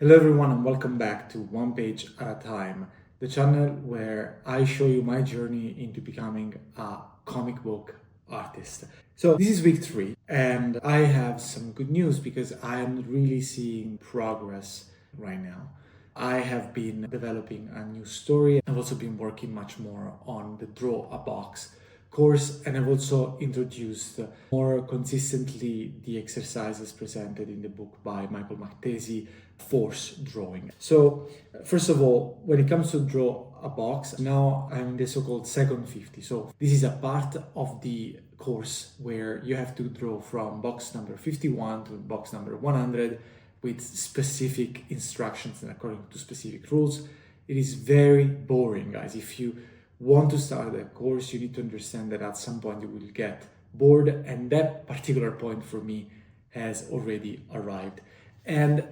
Hello everyone and welcome back to One Page at a Time, the channel where I show you my journey into becoming a comic book artist. So this is week 3 and I have some good news because I am really seeing progress right now. I have been developing a new story. I've also been working much more on the Draw a Box course, and I've also introduced more consistently the exercises presented in the book by Mattesi, Force Drawing. So first of all, when it comes to Draw a Box, now I'm in the so-called second 50. So this is a part of the course where you have to draw from box number 51 to box number 100 with specific instructions and according to specific rules. It is very boring, guys. If you want to start the course, you need to understand that at some point you will get bored, and that particular point for me has already arrived. And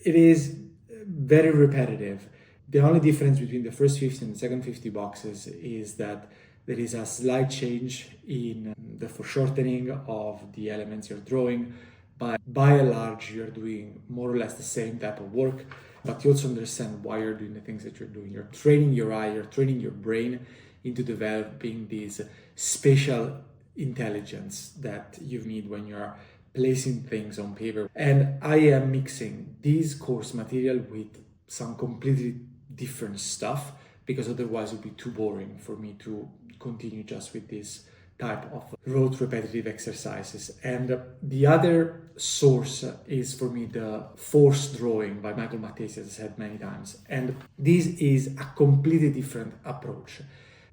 it is very repetitive. The only difference between the first 50 and the second 50 boxes is that there is a slight change in the foreshortening of the elements you're drawing, but by and large you're doing more or less the same type of work, but you also understand why you're doing the things that you're doing. You're training your eye, you're training your brain into developing this spatial intelligence that you need when you're placing things on paper. And I am mixing this course material with some completely different stuff because otherwise it would be too boring for me to continue just with this type of rote repetitive exercises. And the other source is for me the Force Drawing by Mattesi, as I said many times. And this is a completely different approach.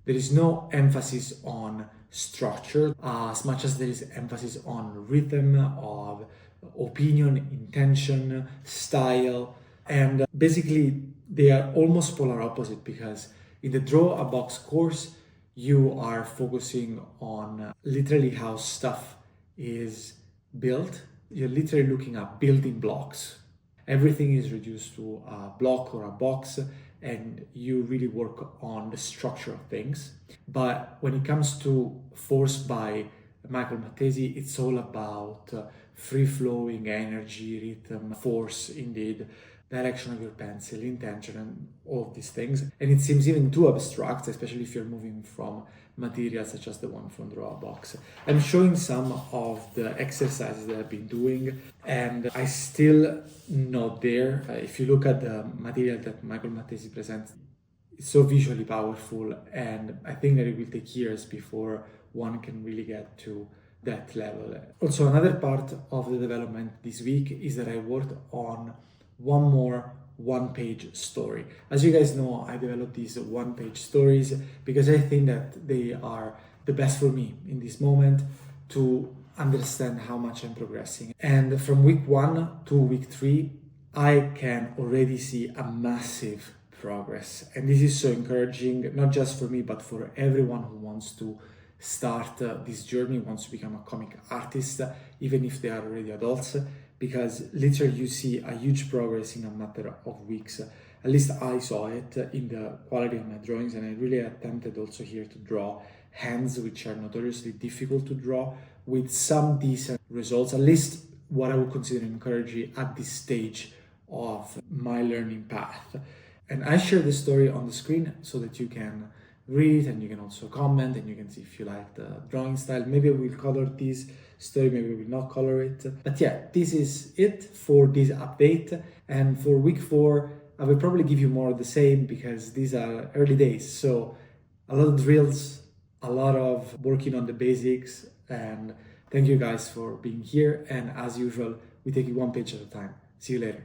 There is no emphasis on structure as much as there is emphasis on rhythm, of opinion, intention, style, and basically they are almost polar opposite because in the Draw a Box course you are focusing on literally how stuff is built. You're literally looking at building blocks. Everything is reduced to a block or a box, and you really work on the structure of things. But when it comes to Force by Mattesi, it's all about free-flowing energy, rhythm, force, indeed, direction of your pencil, intention, and all of these things. And it seems even too abstract, especially if you're moving from materials such as the one from Draw a Box. I'm showing some of the exercises that I've been doing, and I still not there. If you look at the material that Michael Mattesi presents, it's so visually powerful, and I think that it will take years before one can really get to that level. Also, another part of the development this week is that I worked on one more one-page story. As you guys know, I developed these one-page stories because I think that they are the best for me in this moment to understand how much I'm progressing. And from week 1 to week 3, I can already see a massive progress. And this is so encouraging, not just for me, but for everyone who wants to start this journey, wants to become a comic artist, even if they are already adults, because literally you see a huge progress in a matter of weeks. At least I saw it in the quality of my drawings, and I really attempted also here to draw hands, which are notoriously difficult to draw, with some decent results, at least what I would consider encouraging at this stage of my learning path. And I share the story on the screen so that you can read and you can also comment and you can see if you like the drawing style. Maybe I will color this story, maybe we will not color it. But yeah, this is it for this update. And for week 4, I will probably give you more of the same because these are early days. So a lot of drills, a lot of working on the basics. And thank you guys for being here. And as usual, we take it one page at a time. See you later.